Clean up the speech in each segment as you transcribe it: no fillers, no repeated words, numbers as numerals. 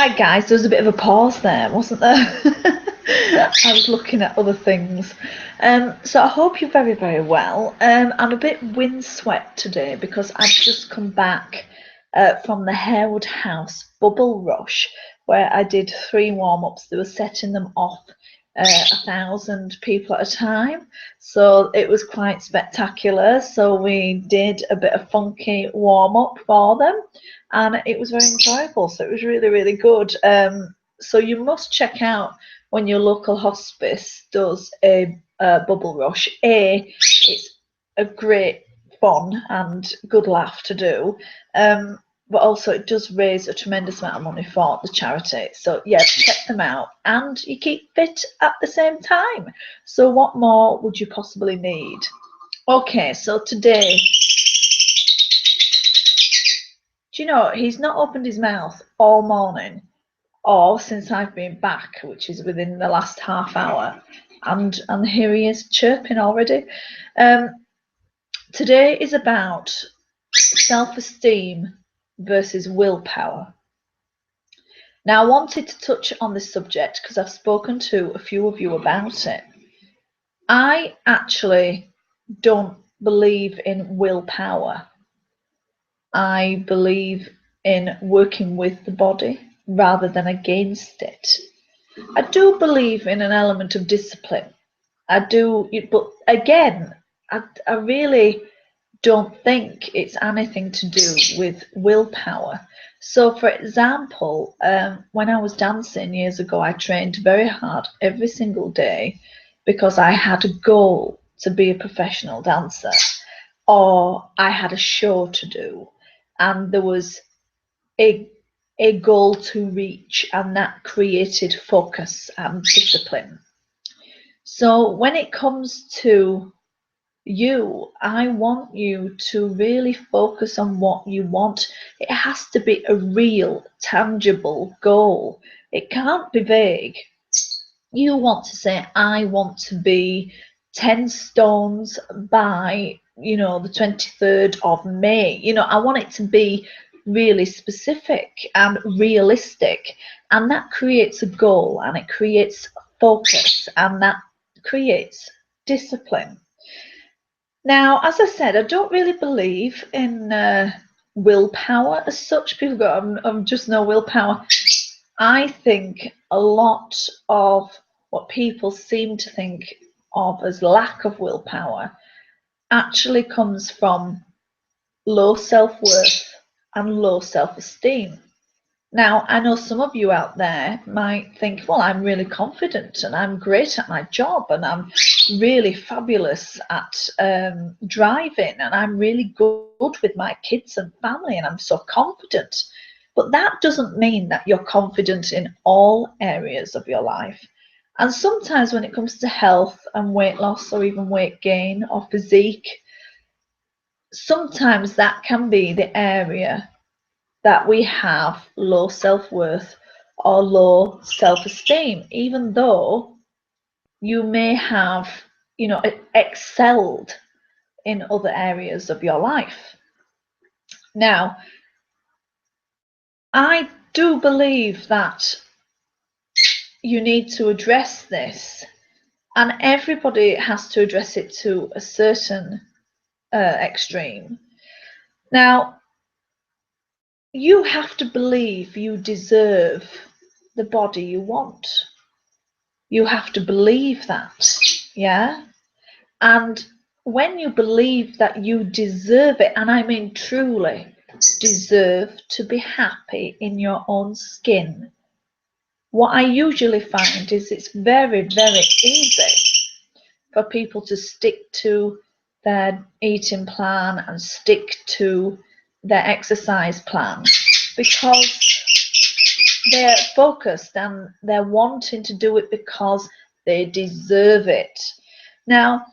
Right, guys, there was a bit of a pause there, wasn't there? I was looking at other things. So I hope you're very, very well. I'm a bit windswept today because I've just come back from the Harewood House Bubble Rush, where I did 3 warm-ups. They were setting them off 1,000 people at a time. So it was quite spectacular. So we did a bit of funky warm-up for them, and it was very enjoyable. So it was really, really good. So you must check out when your local hospice does a bubble rush. It's a great fun and good laugh to do, but also it does raise a tremendous amount of money for the charity. So yeah, check them out, and you keep fit at the same time. So what more would you possibly need? Okay, so today, do you know, he's not opened his mouth all morning or since I've been back, which is within the last half hour, and here he is chirping already. Today is about self-esteem versus willpower. Now, I wanted to touch on this subject because I've spoken to a few of you about it. I actually don't believe in willpower. I believe in working with the body rather than against it. I do believe in an element of discipline. I do, but again, I really don't think it's anything to do with willpower. So, for example, when I was dancing years ago, I trained very hard every single day because I had a goal to be a professional dancer, or I had a show to do, and there was a goal to reach, and that created focus and discipline. So when it comes to you, I want you to really focus on what you want. It has to be a real, tangible goal. It can't be vague. You want to say, I want to be 10 stones by, the 23rd of May. I want it to be really specific and realistic. And that creates a goal, and it creates focus, and that creates discipline. Now, as I said, I don't really believe in willpower as such. People go, I'm just no willpower. I think a lot of what people seem to think of as lack of willpower actually comes from low self-worth and low self-esteem. Now, I know some of you out there might think, well, I'm really confident and I'm great at my job and I'm really fabulous at driving and I'm really good with my kids and family and I'm so confident. But that doesn't mean that you're confident in all areas of your life. And sometimes when it comes to health and weight loss or even weight gain or physique, sometimes that can be the area that we have low self-worth or low self-esteem, even though you may have, excelled in other areas of your life. Now, I do believe that you need to address this, and everybody has to address it to a certain extreme. Now, you have to believe you deserve the body you want. You have to believe that, yeah? And when you believe that you deserve it, and I mean truly deserve to be happy in your own skin, what I usually find is it's very, very easy for people to stick to their eating plan and stick to their exercise plan because they're focused and they're wanting to do it because they deserve it. Now,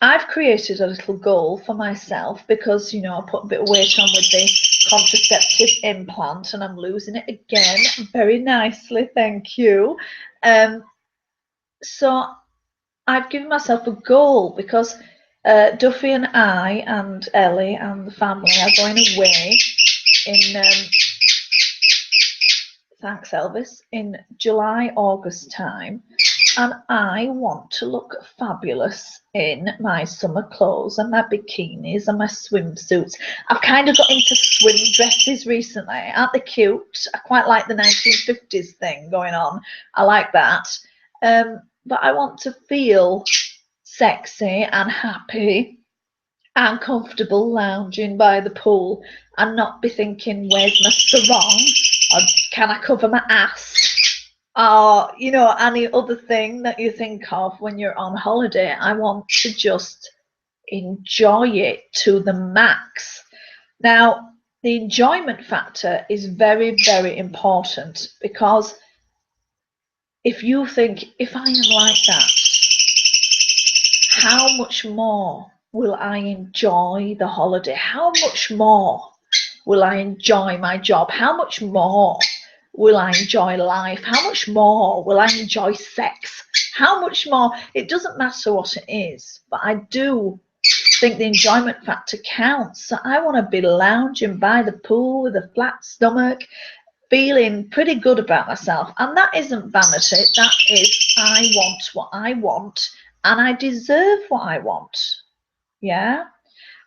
I've created a little goal for myself because, I put a bit of weight on with the contraceptive implant and I'm losing it again very nicely, thank you. So I've given myself a goal because Duffy and I and Ellie and the family are going away in thanks Elvis, in July, August time, and I want to look fabulous in my summer clothes and my bikinis and my swimsuits. I've kind of got into swim dresses recently. Aren't they cute? I quite like the 1950s thing going on. I like that. But I want to feel sexy and happy and comfortable lounging by the pool and not be thinking, where's my sarong? Or can I cover my ass? Or, you know, any other thing that you think of when you're on holiday. I want to just enjoy it to the max. Now, the enjoyment factor is very, very important, because if you think, if I am like that, how much more will I enjoy the holiday? How much more will I enjoy my job? How much more will I enjoy life? How much more will I enjoy sex? How much more? It doesn't matter what it is, but I do think the enjoyment factor counts. So I want to be lounging by the pool with a flat stomach, feeling pretty good about myself. And that isn't vanity. That is, I want what I want, and I deserve what I want. Yeah.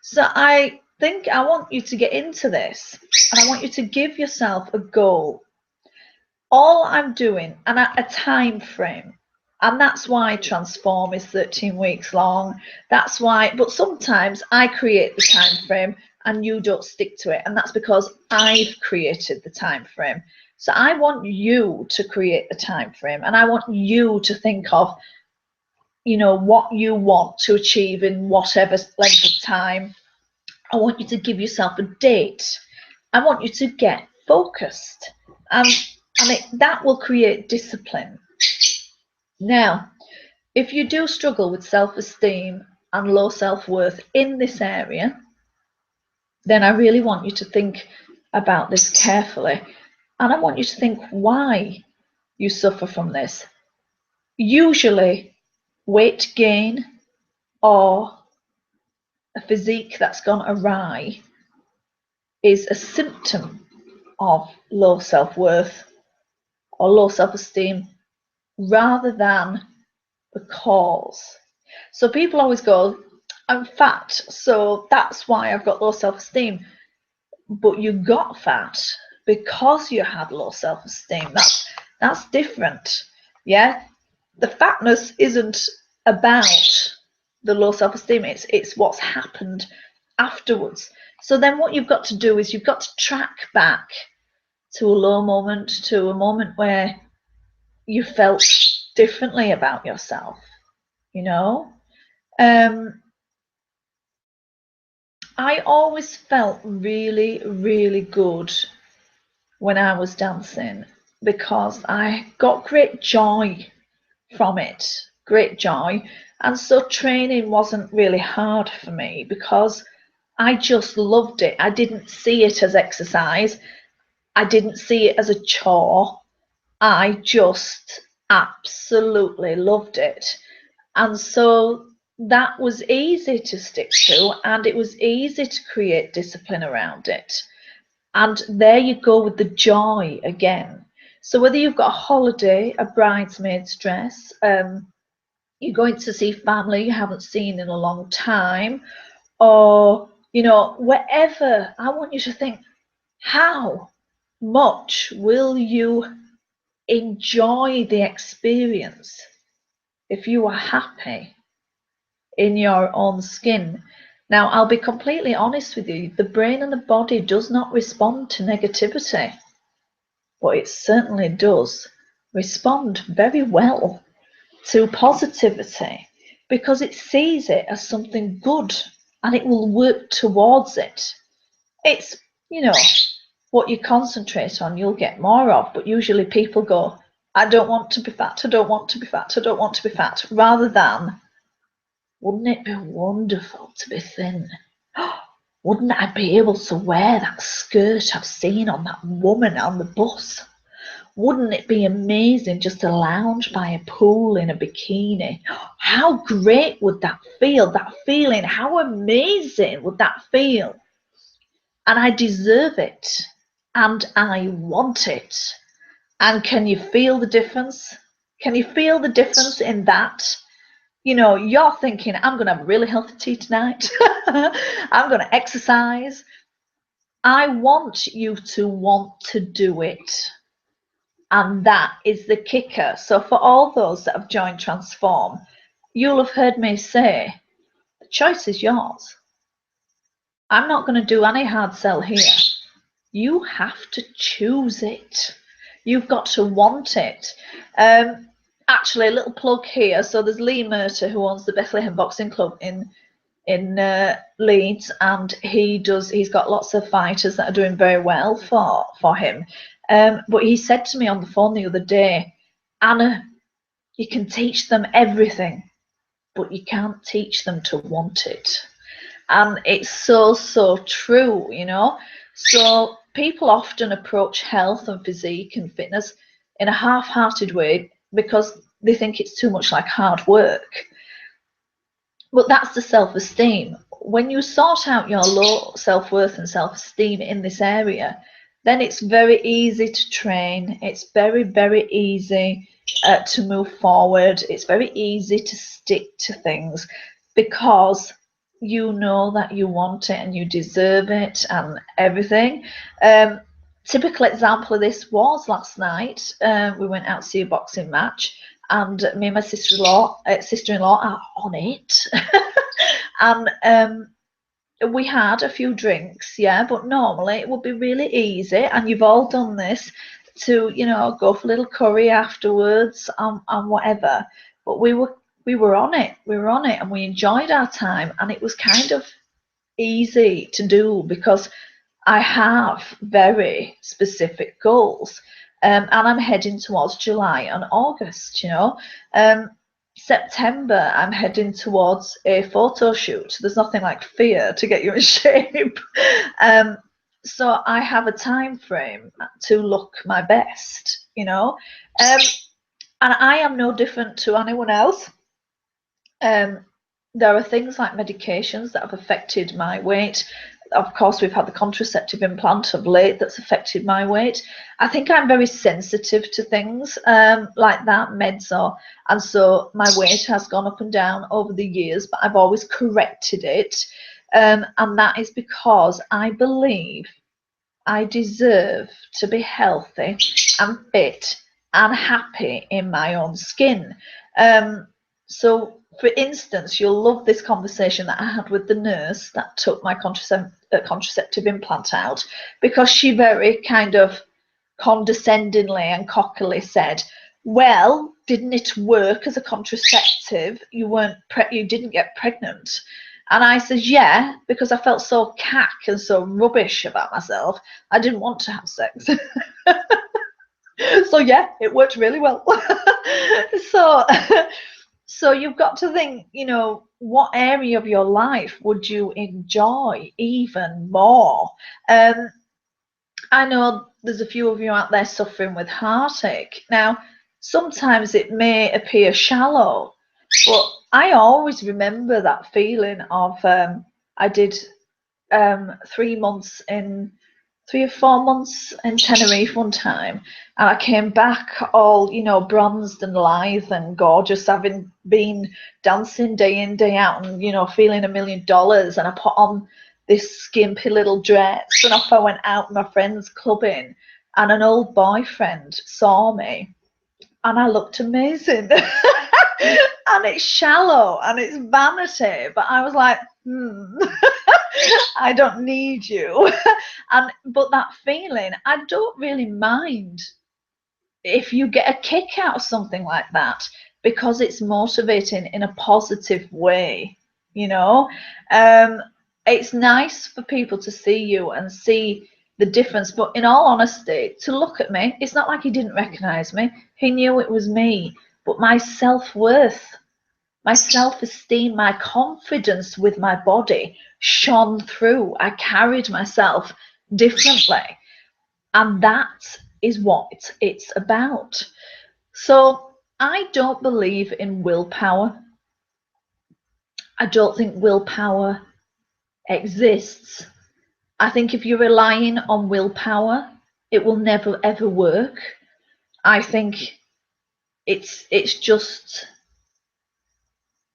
So I think I want you to get into this, and I want you to give yourself a goal. All I'm doing, and a time frame, and that's why Transform is 13 weeks long. That's why, but sometimes I create the time frame and you don't stick to it, and that's because I've created the time frame. So I want you to create the time frame, and I want you to think of, you know, what you want to achieve in whatever length of time. I want you to give yourself a date. I want you to get focused, and that will create discipline. Now, if you do struggle with self-esteem and low self-worth in this area, then I really want you to think about this carefully, and I want you to think why you suffer from this. Usually, weight gain or a physique that's gone awry is a symptom of low self-worth or low self-esteem rather than the cause. So people always go, I'm fat, so that's why I've got low self-esteem. But you got fat because you had low self-esteem. That's different. Yeah, the fatness isn't about the low self-esteem. It's what's happened afterwards. So then what you've got to do is you've got to track back to a low moment, to a moment where you felt differently about yourself, you know. I always felt really, really good when I was dancing because I got great joy from it, great joy. And so training wasn't really hard for me because I just loved it. I didn't see it as exercise. I didn't see it as a chore. I just absolutely loved it. And so that was easy to stick to, and it was easy to create discipline around it. And there you go with the joy again. So whether you've got a holiday, a bridesmaid's dress, you're going to see family you haven't seen in a long time, or, you know, wherever, I want you to think, how much will you enjoy the experience if you are happy in your own skin? Now, I'll be completely honest with you, the brain and the body does not respond to negativity, but it certainly does respond very well to positivity because it sees it as something good and it will work towards it. It's, you know, what you concentrate on, you'll get more of, but usually people go, I don't want to be fat, I don't want to be fat, I don't want to be fat, rather than, wouldn't it be wonderful to be thin? Wouldn't I be able to wear that skirt I've seen on that woman on the bus? Wouldn't it be amazing just to lounge by a pool in a bikini? How great would that feel? That feeling, how amazing would that feel? And I deserve it, and I want it. And can you feel the difference? Can you feel the difference in that? You know, you're thinking, I'm going to have a really healthy tea tonight. I'm going to exercise. I want you to want to do it. And that is the kicker. So for all those that have joined Transform, you'll have heard me say, the choice is yours. I'm not going to do any hard sell here. You have to choose it. You've got to want it. Actually, a little plug here. So there's Lee Murter, who owns the Bethlehem Boxing Club in Leeds, and he's got lots of fighters that are doing very well for him. But he said to me on the phone the other day, Anna, you can teach them everything, but you can't teach them to want it. And it's so true, you know. So people often approach health and physique and fitness in a half-hearted way because they think it's too much like hard work. But that's the self-esteem. When you sort out your low self-worth and self-esteem in this area, then it's very easy to train. It's very easy to move forward. It's very easy to stick to things because you know that you want it and you deserve it and everything. Typical example of this was last night. We went out to see a boxing match, and me and my sister-in-law are on it. And we had a few drinks, yeah, but normally it would be really easy, and you've all done this, to, you know, go for a little curry afterwards and whatever. But we were on it. We were on it, and we enjoyed our time, and it was kind of easy to do because I have very specific goals, and I'm heading towards July and August, you know. September, I'm heading towards a photo shoot. There's nothing like fear to get you in shape. So I have a time frame to look my best, you know. And I am no different to anyone else. There are things like medications that have affected my weight. Of course, we've had the contraceptive implant of late that's affected my weight. I think I'm very sensitive to things like that, and so my weight has gone up and down over the years, but I've always corrected it. And that is because I believe I deserve to be healthy and fit and happy in my own skin. So, for instance, you'll love this conversation that I had with the nurse that took my contraceptive implant out, because she very kind of condescendingly and cockily said, "Well, didn't it work as a contraceptive? You didn't get pregnant." And I said, "Yeah, because I felt so cack and so rubbish about myself. I didn't want to have sex." So yeah, it worked really well. So so you've got to think, you know, what area of your life would you enjoy even more? I know there's a few of you out there suffering with heartache. Now, sometimes it may appear shallow, but I always remember that feeling of I did 3 or 4 months in Tenerife one time, and I came back all, you know, bronzed and lithe and gorgeous, having been dancing day in, day out, and, you know, feeling $1 million. And I put on this skimpy little dress, and off I went out with my friends clubbing, and an old boyfriend saw me, and I looked amazing. And it's shallow and it's vanity, but I was like, I don't need you. But that feeling, I don't really mind if you get a kick out of something like that, because it's motivating in a positive way, you know. It's nice for people to see you and see the difference, but in all honesty, to look at me, it's not like he didn't recognize me. He knew it was me. But my self-worth, my self-esteem, my confidence with my body shone through. I carried myself differently, and that is what it's about. So I don't believe in willpower. I don't think willpower exists. I think if you're relying on willpower, it will never ever work. I think it's just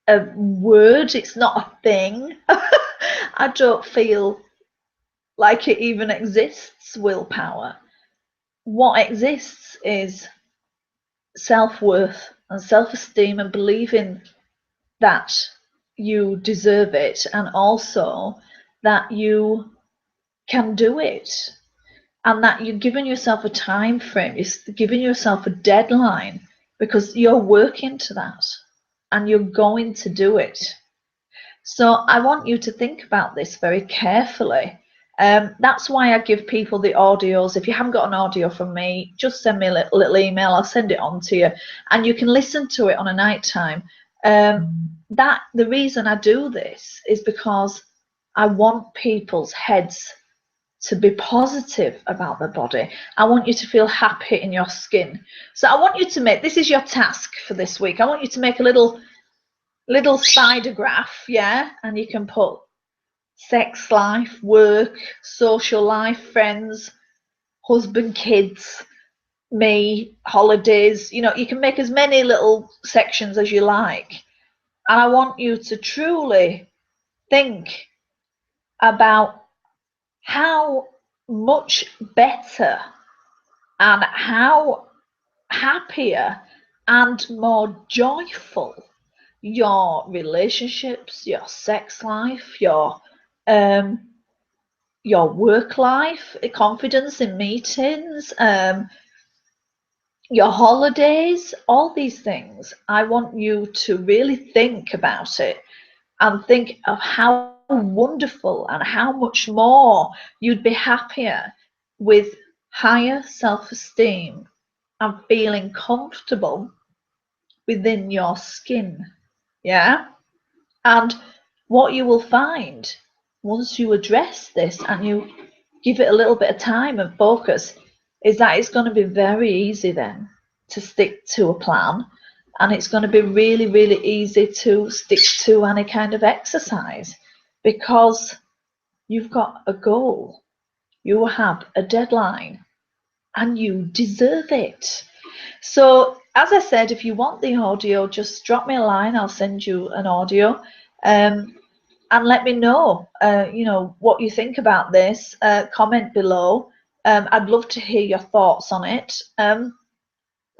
a word, it's not a thing. I don't feel like it even exists, willpower. What exists is self-worth and self-esteem and believing that you deserve it, and also that you can do it, and that you're giving yourself a time frame, you're giving yourself a deadline, because you're working to that and you're going to do it. So I want you to think about this very carefully. That's why I give people the audios. If you haven't got an audio from me, just send me a little email. I'll send it on to you, and you can listen to it on a night time. The reason I do this is because I want people's heads to be positive about their body. I want you to feel happy in your skin. So I want you to make, this is your task for this week, I want you to make a little spider graph, yeah, and you can put sex life, work, social life, friends, husband, kids, me, holidays. You know, you can make as many little sections as you like, and I want you to truly think about how much better and how happier and more joyful your relationships, your sex life, your work life, confidence in meetings, your holidays, all these things. I want you to really think about it and think of how wonderful and how much more you'd be happier with higher self-esteem and feeling comfortable within your skin. Yeah. And what you will find once you address this and you give it a little bit of time and focus is that it's going to be very easy then to stick to a plan, and it's going to be really, really easy to stick to any kind of exercise, because you've got a goal, you have a deadline, and you deserve it. So, as I said, if you want the audio, just drop me a line. I'll send you an audio, and let me know, what you think about this. Comment below. I'd love to hear your thoughts on it.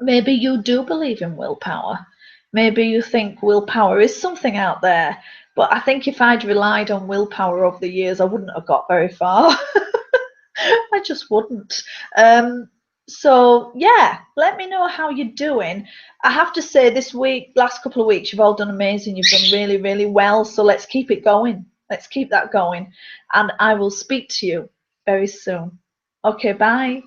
Maybe you do believe in willpower. Maybe you think willpower is something out there. But I think if I'd relied on willpower over the years, I wouldn't have got very far. I just wouldn't. So yeah, let me know how you're doing. I have to say, this week, last couple of weeks, you've all done amazing. You've done really, really well. So let's keep it going. Let's keep that going. And I will speak to you very soon. Okay, bye.